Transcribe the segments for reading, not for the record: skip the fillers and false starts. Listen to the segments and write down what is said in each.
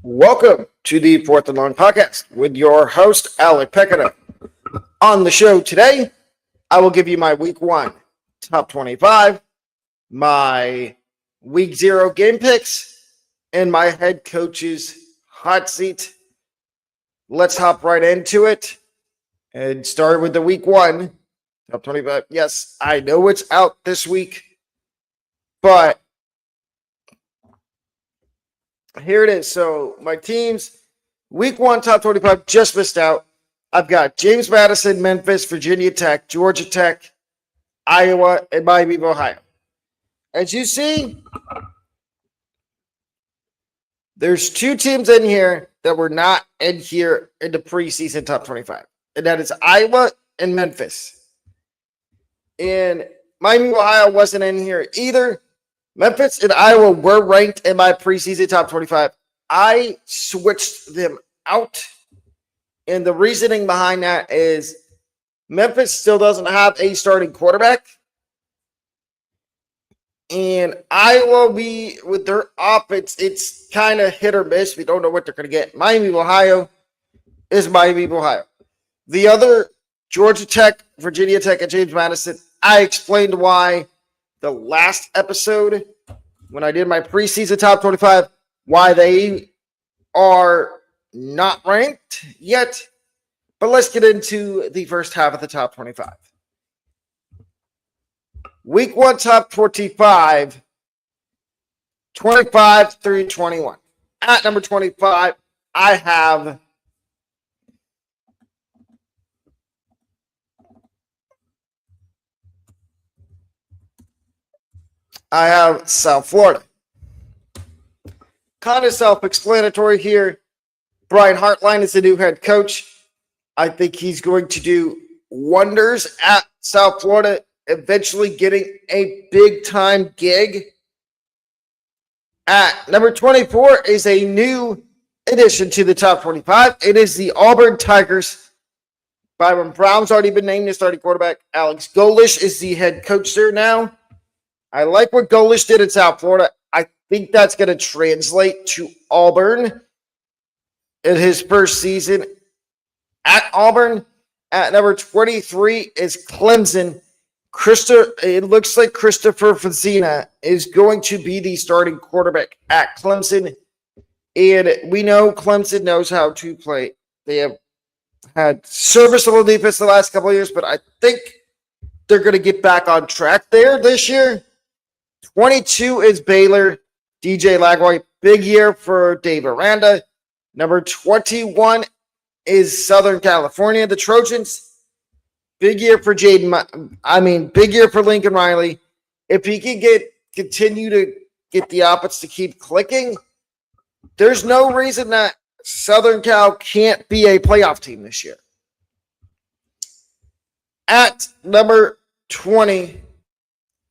Welcome to the Fourth and Long Podcast with your host, Alec Pecada. On the show today, I will give you my Week 1 top 25, my Week 0 game picks, and my head coach's hot seat. Let's hop right into it and start with the Week 1 top 25. Yes, I know it's out this week, but here it is. So my teams, Week 1 top 25 just missed out. I've got James Madison, Memphis, Virginia Tech, Georgia Tech, Iowa, and Miami of Ohio. As you see, there's two teams in here that were not in here in the preseason top 25. And that is Iowa and Memphis. And Miami of Ohio wasn't in here either. Memphis and Iowa were ranked in my preseason top 25. I switched them out. And the reasoning behind that is Memphis still doesn't have a starting quarterback. And Iowa, with their offense, it's kind of hit or miss. We don't know what they're going to get. Miami of Ohio is Miami of Ohio. The other, Georgia Tech, Virginia Tech, and James Madison, I explained why the last episode when I did my preseason top 25, why they are not ranked yet. But let's get into the first half of the top 25. Week 1 top 25, 25 through 21. At number 25, I have South Florida. Kind of self-explanatory here. Brian Hartline is the new head coach. I think he's going to do wonders at South Florida, eventually getting a big-time gig. At number 24 is a new addition to the top 25. It is the Auburn Tigers. Byron Brown's already been named the starting quarterback. Alex Golesh is the head coach there now. I like what Golesh did in South Florida. I think that's going to translate to Auburn in his first season at Auburn. At number 23 is Clemson. It looks like Christopher Fazina is going to be the starting quarterback at Clemson. And we know Clemson knows how to play. They have had serviceable defense the last couple of years, but I think they're going to get back on track there this year. 22 is Baylor. DJ Lagway, big year for Dave Aranda. Number 21 is Southern California, the Trojans. Big year for big year for Lincoln Riley. If he can continue to get the offense to keep clicking, there's no reason that Southern Cal can't be a playoff team this year. At number 20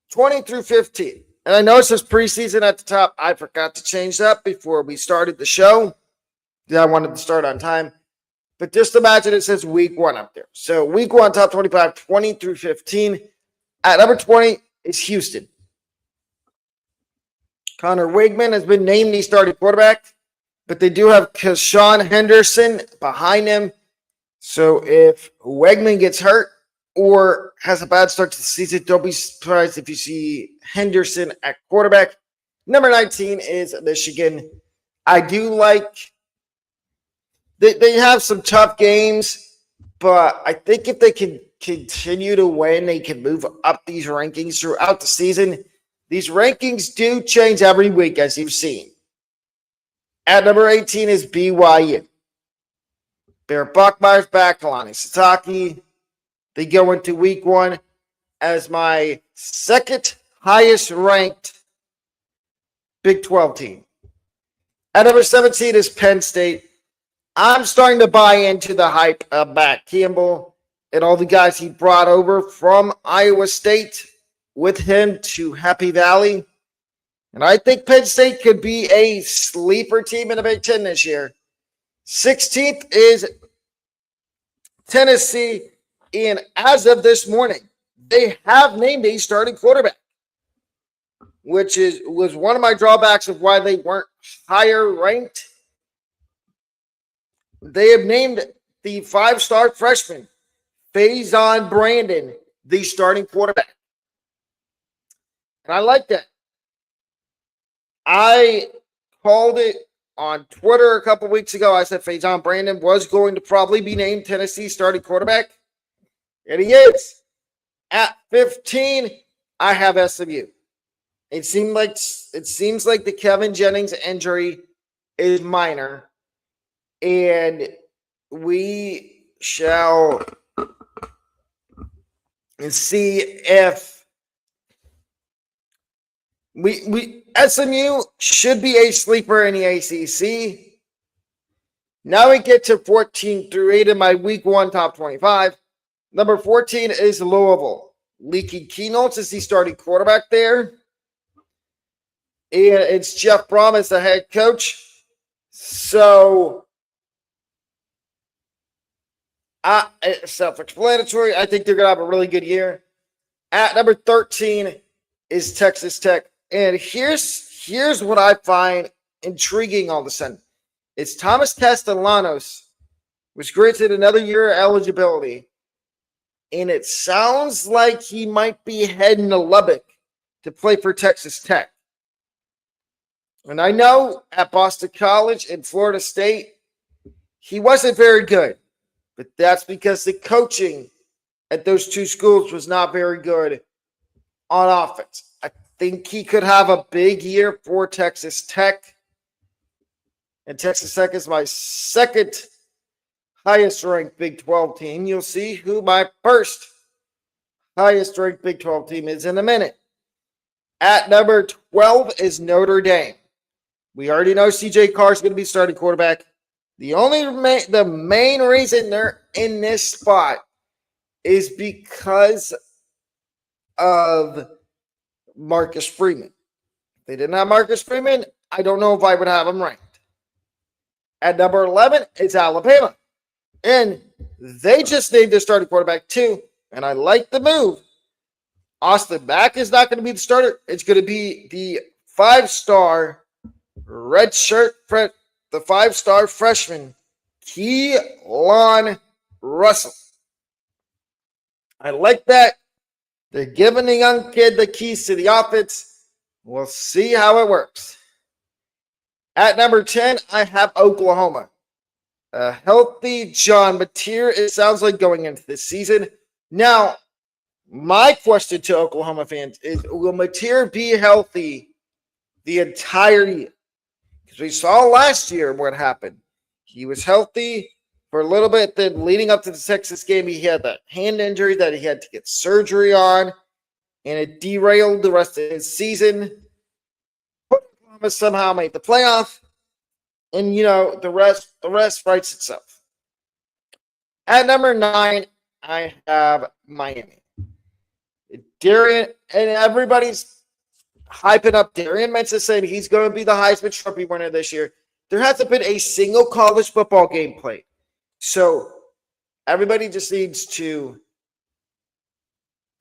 through 15. And I know it says preseason at the top. I forgot to change that before we started the show. I wanted to start on time. But just imagine it says Week 1 up there. So Week 1, top 25, 20 through 15. At number 20 is Houston. Connor Wigman has been named the starting quarterback, but they do have Keshawn Henderson behind him. So if Wigman gets hurt or has a bad start to the season, don't be surprised if you see Henderson at quarterback. Number 19 is Michigan. I do like they have some tough games, but I think if they can continue to win, they can move up these rankings throughout the season. These rankings do change every week, as you've seen. At number 18 is BYU. Bear Buckmeyer's back, Kalani Sitake. They go into Week 1 as my second highest ranked Big 12 team. At number 17 is Penn State. I'm starting to buy into the hype of Matt Campbell and all the guys he brought over from Iowa State with him to Happy Valley. And I think Penn State could be a sleeper team in the Big Ten this year. 16th is Tennessee. And as of this morning, they have named a starting quarterback. which was one of my drawbacks of why they weren't higher ranked. They have named the 5-star freshman, Faison Brandon, the starting quarterback. And I like that. I called it on Twitter a couple weeks ago. I said Faison Brandon was going to probably be named Tennessee starting quarterback. And he is. At 15, I have SMU. It seems like the Kevin Jennings injury is minor. And we shall see if SMU should be a sleeper in the ACC. Now we get to 14 through 8 in my week 1 top 25. Number 14 is Louisville. Leaky Keynotes is the starting quarterback there. And it's Jeff Brom as the head coach. So, self-explanatory. I think they're going to have a really good year. At number 13 is Texas Tech. And here's what I find intriguing all of a sudden. It's Thomas Castellanos was granted another year of eligibility. And it sounds like he might be heading to Lubbock to play for Texas Tech. And I know at Boston College and Florida State, he wasn't very good. But that's because the coaching at those two schools was not very good on offense. I think he could have a big year for Texas Tech. And Texas Tech is my second highest ranked Big 12 team. You'll see who my first highest ranked Big 12 team is in a minute. At number 12 is Notre Dame. We already know CJ Carr is going to be starting quarterback. The main reason they're in this spot is because of Marcus Freeman. If they didn't have Marcus Freeman, I don't know if I would have them ranked. At number 11, it's Alabama. And they just named their starting quarterback too. And I like the move. Austin Mack is not going to be the starter. It's going to be the 5-star redshirt, the 5-star freshman, Keelan Russell. I like that. They're giving the young kid the keys to the offense. We'll see how it works. At number 10, I have Oklahoma. A healthy John Mateer, it sounds like, going into this season. Now, my question to Oklahoma fans is, will Mateer be healthy the entire year? Because we saw last year what happened. He was healthy for a little bit. Then leading up to the Texas game, he had that hand injury that he had to get surgery on. And it derailed the rest of his season. Oklahoma somehow made the playoff. And, the rest writes itself. At number 9, I have Miami. Darian, and everybody's hyping up Darian Mensa, saying he's going to be the Heisman Trophy winner this year. There hasn't been a single college football game played. So everybody just needs to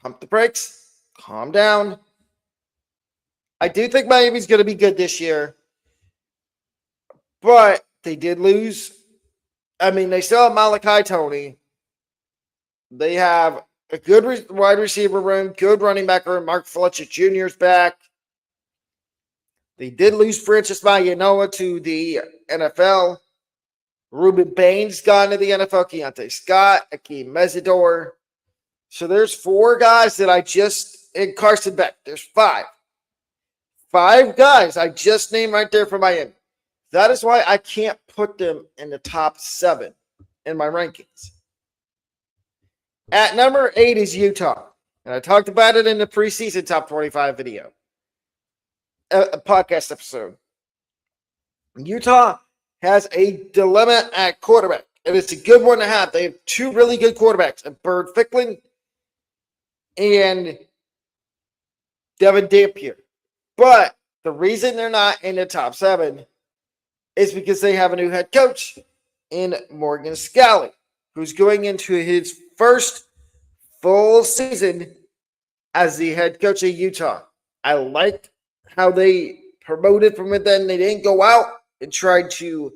pump the brakes, calm down. I do think Miami's going to be good this year. But they did lose. I mean, they still have Malachi Tony. They have a good wide receiver room, good running back room. Mark Fletcher Jr. is back. They did lose Francis Mayanoa to the NFL. Ruben Baines gone to the NFL. Keontae Scott, Akeem Mesidor. So there's 4 guys that and Carson Beck. There's 5. 5 guys I just named right there for Miami. That is why I can't put them in the top 7 in my rankings. At number 8 is Utah. And I talked about it in the preseason top 25 video. A podcast episode. Utah has a dilemma at quarterback. And it's a good one to have. They have 2 really good quarterbacks. Bird Ficklin and Devin Dampier. But the reason they're not in the top 7 is because they have a new head coach in Morgan Scalley, who's going into his first full season as the head coach of Utah. I like how they promoted from within. They didn't go out and try to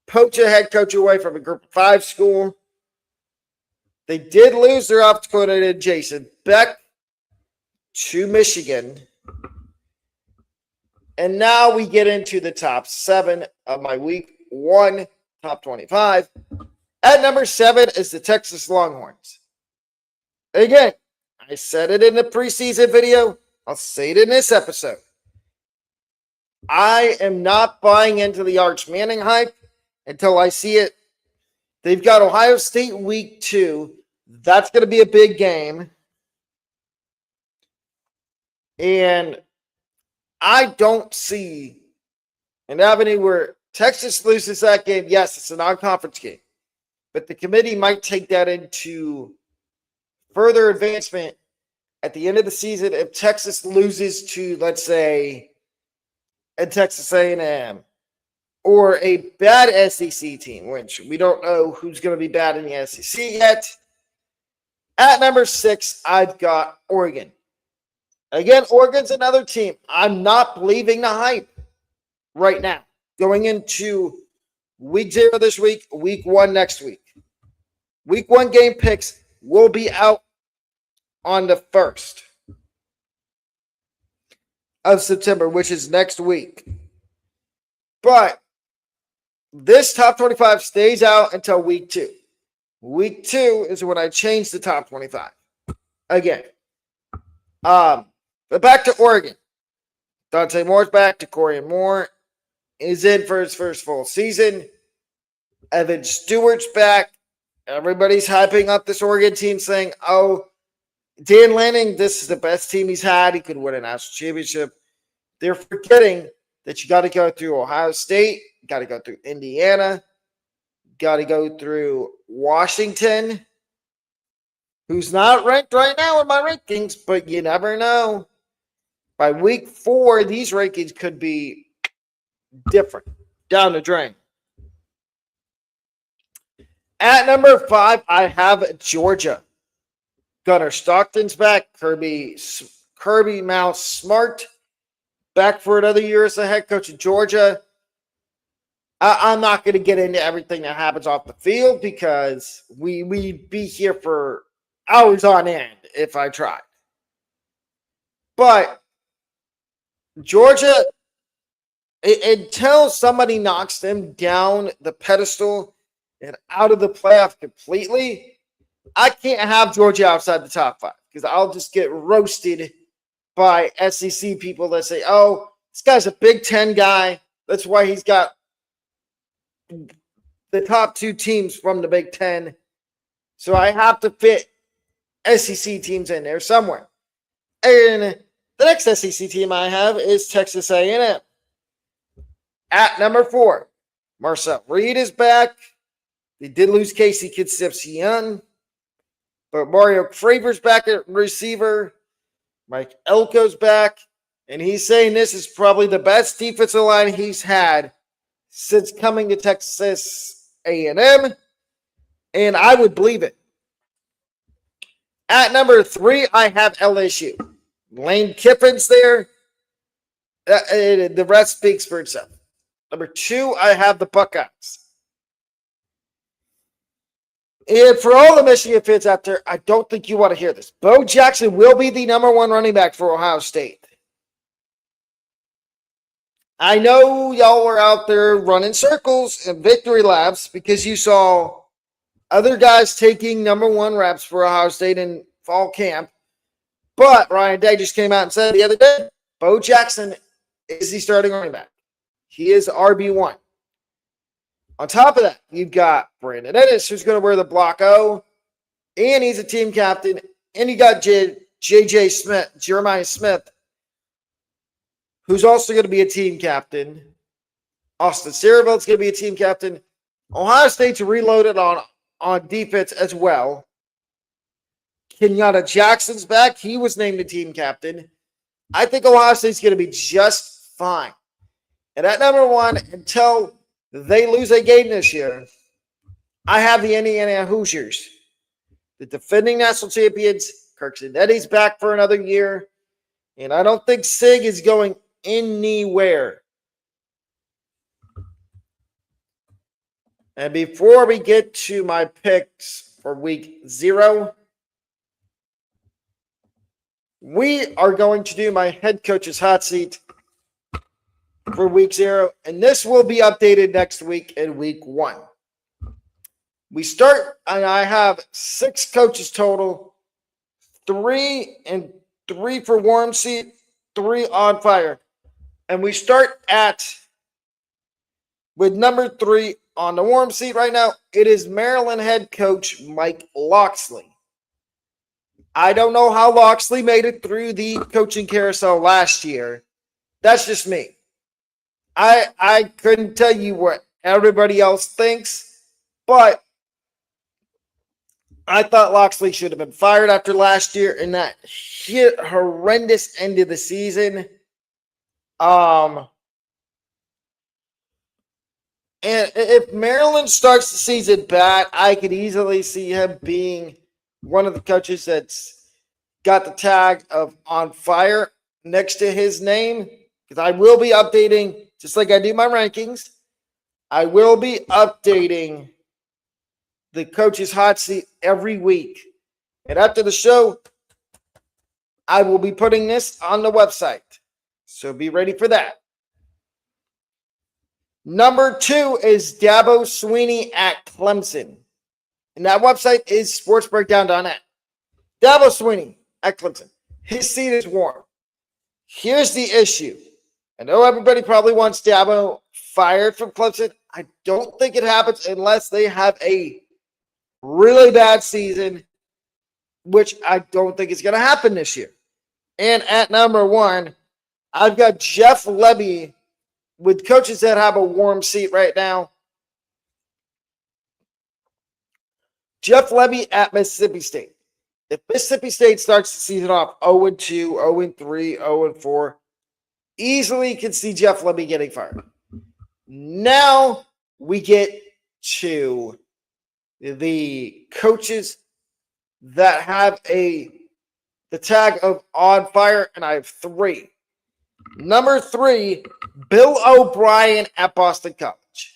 poach a head coach away from a Group of 5 school. They did lose their offensive coordinator, Jason Beck, to Michigan. And now we get into the top 7 of my week 1 top 25. At number 7 is the Texas Longhorns. Again, I said it in the preseason video. I'll say it in this episode. I am not buying into the Arch Manning hype until I see it. They've got Ohio State week 2. That's going to be a big game. And I don't see an avenue where Texas loses that game. Yes, it's a non-conference game. But the committee might take that into further advancement at the end of the season if Texas loses to, let's say, a Texas A&M or a bad SEC team, which we don't know who's going to be bad in the SEC yet. At number 6, I've got Oregon. Again, Oregon's another team. I'm not believing the hype right now. Going into week 0 this week, week 1 next week. Week 1 game picks will be out on the 1st of September, which is next week. But this top 25 stays out until week 2. Week 2 is when I change the top 25 again. But back to Oregon. Dante Moore's back. Decorian Moore is in for his first full season. Evan Stewart's back. Everybody's hyping up this Oregon team, saying, oh, Dan Lanning, this is the best team he's had. He could win a national championship. They're forgetting that you got to go through Ohio State, got to go through Indiana, got to go through Washington, who's not ranked right now in my rankings, but you never know. By week 4, these rankings could be different, down the drain. At number 5, I have Georgia. Gunnar Stockton's back. Kirby Mouse Smart back for another year as the head coach of Georgia. I'm not going to get into everything that happens off the field because we'd be here for hours on end if I tried. But Georgia, until somebody knocks them down the pedestal and out of the playoff completely, I can't have Georgia outside the top 5 because I'll just get roasted by SEC people that say, oh, this guy's a Big Ten guy. That's why he's got the top 2 teams from the Big Ten. So I have to fit SEC teams in there somewhere. And the next SEC team I have is Texas A&M. At number 4, Marcel Reed is back. They did lose Casey Concepcion, but Mario Craver's back at receiver. Mike Elko's back, and he's saying this is probably the best defensive line he's had since coming to Texas A&M, and I would believe it. At number 3, I have LSU. Lane Kiffin's there. The rest speaks for itself. Number 2, I have the Buckeyes. And for all the Michigan fans out there, I don't think you want to hear this. Bo Jackson will be the number 1 running back for Ohio State. I know y'all were out there running circles and victory laps because you saw other guys taking number 1 reps for Ohio State in fall camp. But Ryan Day just came out and said the other day, Bo Jackson is the starting running back. He is RB1. On top of that, you've got Brandon Ennis, who's going to wear the block O, and he's a team captain. And you got J.J. Smith, Jeremiah Smith, who's also going to be a team captain. Austin Saravelt's going to be a team captain. Ohio State's reloaded on defense as well. Kenyatta Jackson's back. He was named the team captain. I think Ohio State's going to be just fine. And at number 1, until they lose a game this year, I have the Indiana Hoosiers. The defending national champions, Kirk Cignetti's back for another year. And I don't think Sig is going anywhere. And before we get to my picks for week 0, we are going to do my head coach's hot seat for week 0. And this will be updated next week in week 1. We start, and I have 6 coaches total, 3 for warm seat, 3 on fire. And we start with number 3 on the warm seat right now. It is Maryland head coach Mike Locksley. I don't know how Locksley made it through the coaching carousel last year. That's just me. I couldn't tell you what everybody else thinks, but I thought Locksley should have been fired after last year and that horrendous end of the season. And if Maryland starts the season bad, I could easily see him being one of the coaches that's got the tag of on fire next to his name. Because I will be updating, just like I do my rankings, I will be updating the coach's hot seat every week. And after the show, I will be putting this on the website. So be ready for that. Number 2 is Dabo Swinney at Clemson. And that website is sportsbreakdown.net. Dabo Swinney at Clemson. His seat is warm. Here's the issue. I know everybody probably wants Dabo fired from Clemson. I don't think it happens unless they have a really bad season, which I don't think is going to happen this year. And at number 1, I've got Jeff Lebby with coaches that have a warm seat right now. Jeff Lebby at Mississippi State. If Mississippi State starts the season off 0-2, 0-3, 0-4, easily can see Jeff Lebby getting fired. Now we get to the coaches that have the tag of on fire, and I have 3. Number 3, Bill O'Brien at Boston College.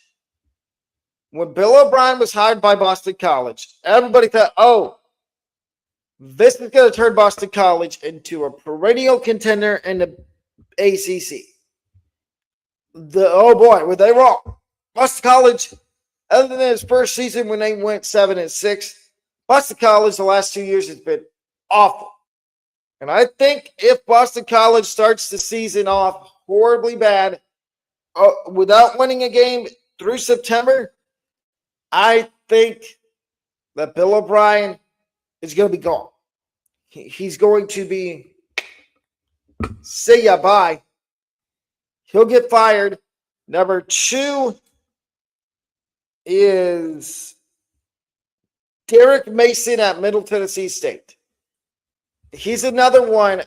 When Bill O'Brien was hired by Boston College, everybody thought, oh, this is going to turn Boston College into a perennial contender in the ACC. Oh boy, were they wrong. Boston College, other than his first season when they went 7-6, Boston College the last 2 years has been awful. And I think if Boston College starts the season off horribly bad, without winning a game through September, I think that Bill O'Brien is going to be gone. He's going to be, say ya bye. He'll get fired. Number 2 is Derek Mason at Middle Tennessee State. He's another one.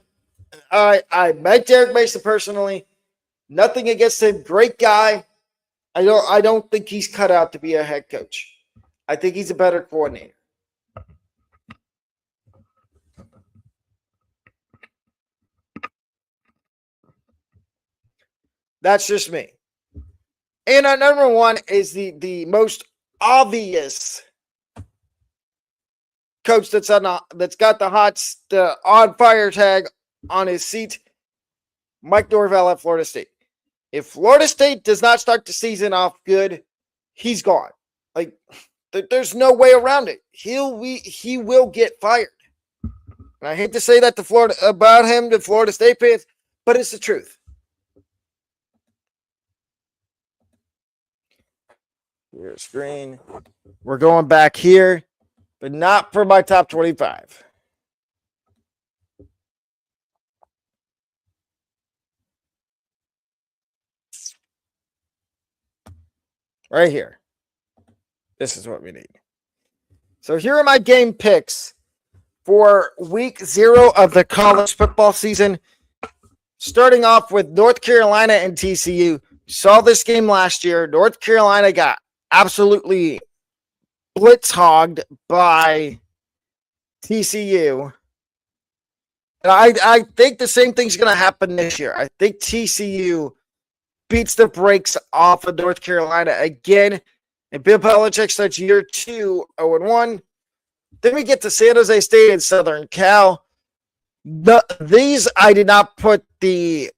I met Derek Mason personally. Nothing against him. Great guy. I don't think he's cut out to be a head coach. I think he's a better coordinator. That's just me. And our number 1 is the most obvious coach that's got the on fire tag on his seat, Mike Norvell at Florida State. If Florida State does not start the season off good, he's gone. Like, there's no way around it. He will get fired. And I hate to say that to Florida State fans, but it's the truth. Your screen. We're going back here, but not for my top 25. Right here. This is what we need. So here are my game picks for week 0 of the college football season. Starting off with North Carolina and TCU. Saw this game last year. North Carolina got absolutely blitz-hogged by TCU. And I think the same thing's going to happen this year. I think TCU beats the brakes off of North Carolina again. And Bill Belichick starts year 2, 0-1. Then we get to San Jose State and Southern Cal. These I did not put the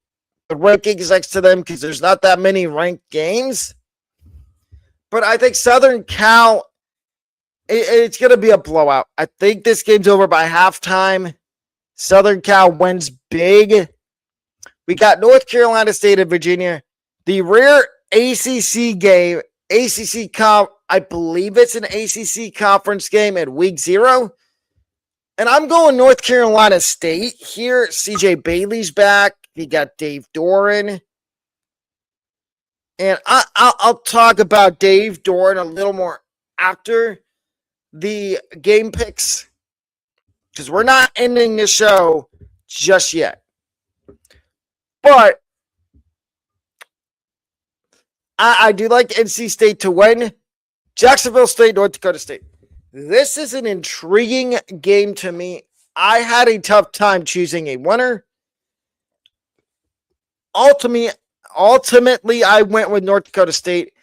rankings next to them because there's not that many ranked games. But I think Southern Cal, it's going to be a blowout. I think this game's over by halftime. Southern Cal wins big. We got North Carolina State and Virginia. The rare ACC game, I believe it's an ACC conference game at week 0. And I'm going North Carolina State here. CJ Bailey's back. You got Dave Doeren. And I'll talk about Dave Doeren a little more after the game picks, because we're not ending the show just yet. But I do like NC State to win. Jacksonville State, North Dakota State. This is an intriguing game to me. I had a tough time choosing a winner. Ultimately, I went with North Dakota State.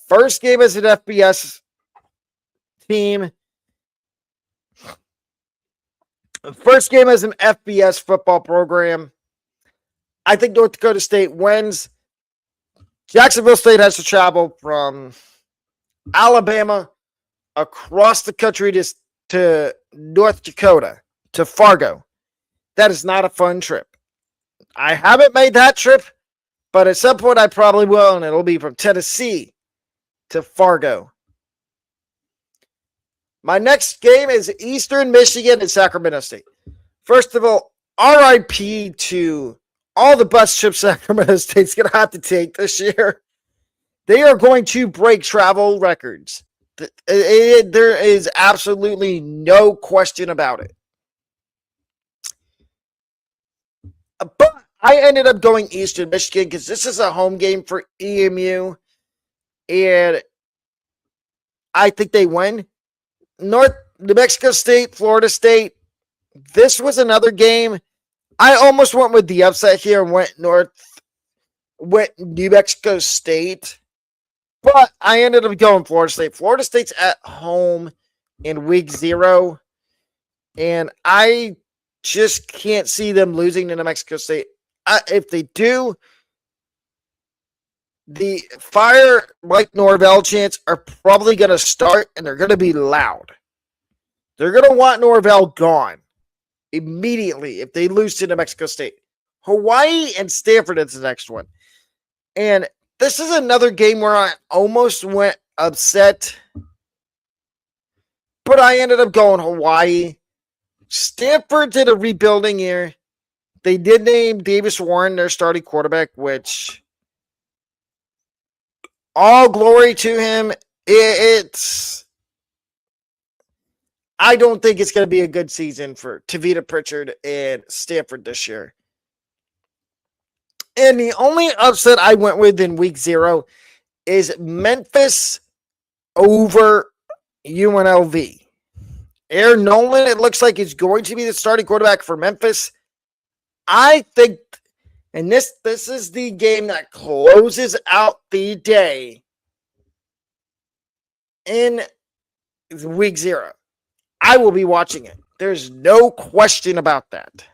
First game as an FBS team. First game as an FBS football program. I think North Dakota State wins. Jacksonville State has to travel from Alabama across the country to North Dakota, to Fargo. That is not a fun trip. I haven't made that trip, but at some point I probably will, and it'll be from Tennessee to Fargo. My next game is Eastern Michigan and Sacramento State. First of all, RIP to all the bus trips Sacramento State's going to have to take this year. They are going to break travel records. There is absolutely no question about it. But I ended up going Eastern Michigan because this is a home game for EMU. And I think they win. New Mexico State, Florida State. This was another game. I almost went with the upset here and went New Mexico State. But I ended up going Florida State. Florida State's at home in week 0. And I just can't see them losing to New Mexico State. If they do, the Fire Mike Norvell chants are probably going to start, and they're going to be loud. They're going to want Norvell gone immediately if they lose to New Mexico State. Hawaii and Stanford is the next one. And this is another game where I almost went upset, but I ended up going Hawaii. Stanford did a rebuilding year. They did name Davis Warren their starting quarterback, which all glory to him. I don't think it's going to be a good season for Tavita Pritchard and Stanford this year. And the only upset I went with in week 0 is Memphis over UNLV. Aaron Nolan, it looks like he's going to be the starting quarterback for Memphis. I think, and this is the game that closes out the day in week 0. I will be watching it. There's no question about that.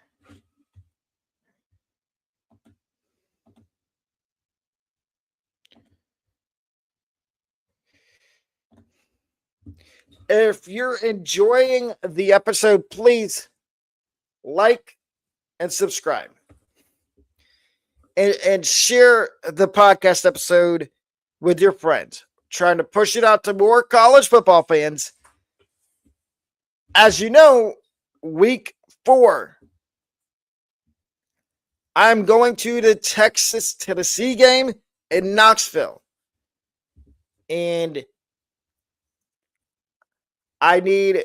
If you're enjoying the episode, please like and subscribe. And share the podcast episode with your friends. Trying to push it out to more college football fans. As you know, week 4, I'm going to the Texas-Tennessee game in Knoxville. And I need,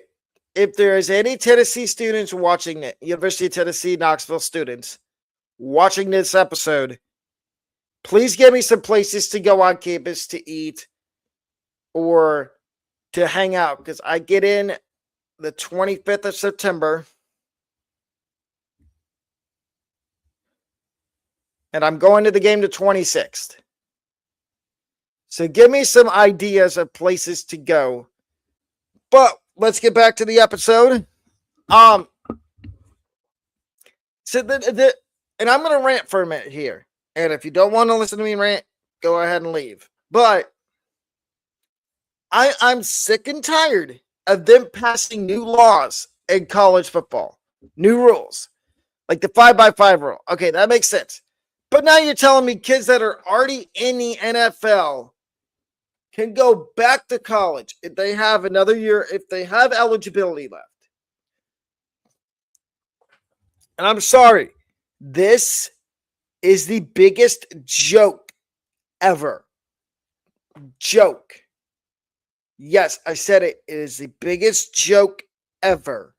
if there is any Tennessee students watching it, University of Tennessee, Knoxville students watching this episode, please give me some places to go on campus to eat or to hang out, because I get in the 25th of September. And I'm going to the game the 26th. So give me some ideas of places to go. But let's get back to the episode. So and I'm going to rant for a minute here. And if you don't want to listen to me rant, go ahead and leave. But I'm sick and tired of them passing new laws in college football. New rules. Like the 5x5 rule. Okay, that makes sense. But now you're telling me kids that are already in the NFL can go back to college if they have another year, if they have eligibility left. And I'm sorry, this is the biggest joke ever. Joke. Yes, I said it. It is the biggest joke ever.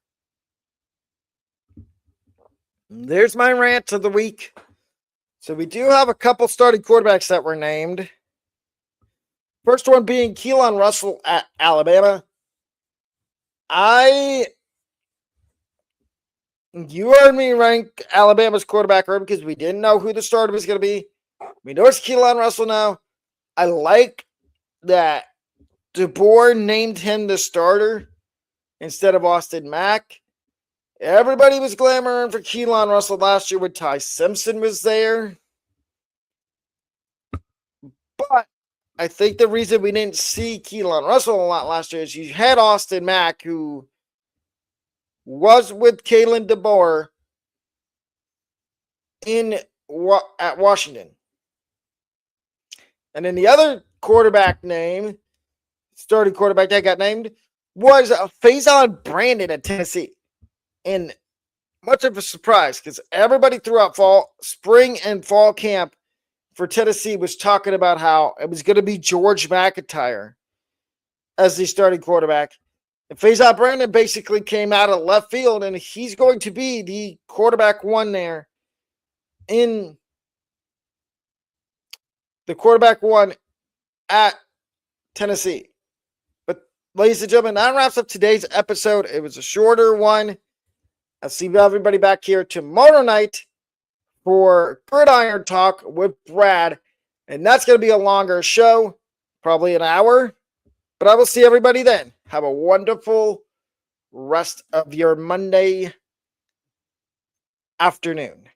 There's my rant of the week. So we do have a couple starting quarterbacks that were named. First one being Keelan Russell at Alabama. You heard me rank Alabama's quarterback room because we didn't know who the starter was going to be. We know it's Keelan Russell now. I like that DeBoer named him the starter instead of Austin Mack. Everybody was clamoring for Keelan Russell last year when Ty Simpson was there. But I think the reason we didn't see Keelan Russell a lot last year is you had Austin Mack, who was with Kalen DeBoer at Washington. And then the other starting quarterback that got named, was Faison Brandon at Tennessee. And much of a surprise because everybody throughout spring and fall camp for Tennessee was talking about how it was going to be George McIntyre as the starting quarterback. And Faison Brandon basically came out of left field, and he's going to be the quarterback one there in the quarterback one at Tennessee. But ladies and gentlemen, that wraps up today's episode. It was a shorter one. I'll see everybody back here tomorrow night for Gridiron Talk with Brad. And that's going to be a longer show, probably an hour. But I will see everybody then. Have a wonderful rest of your Monday afternoon.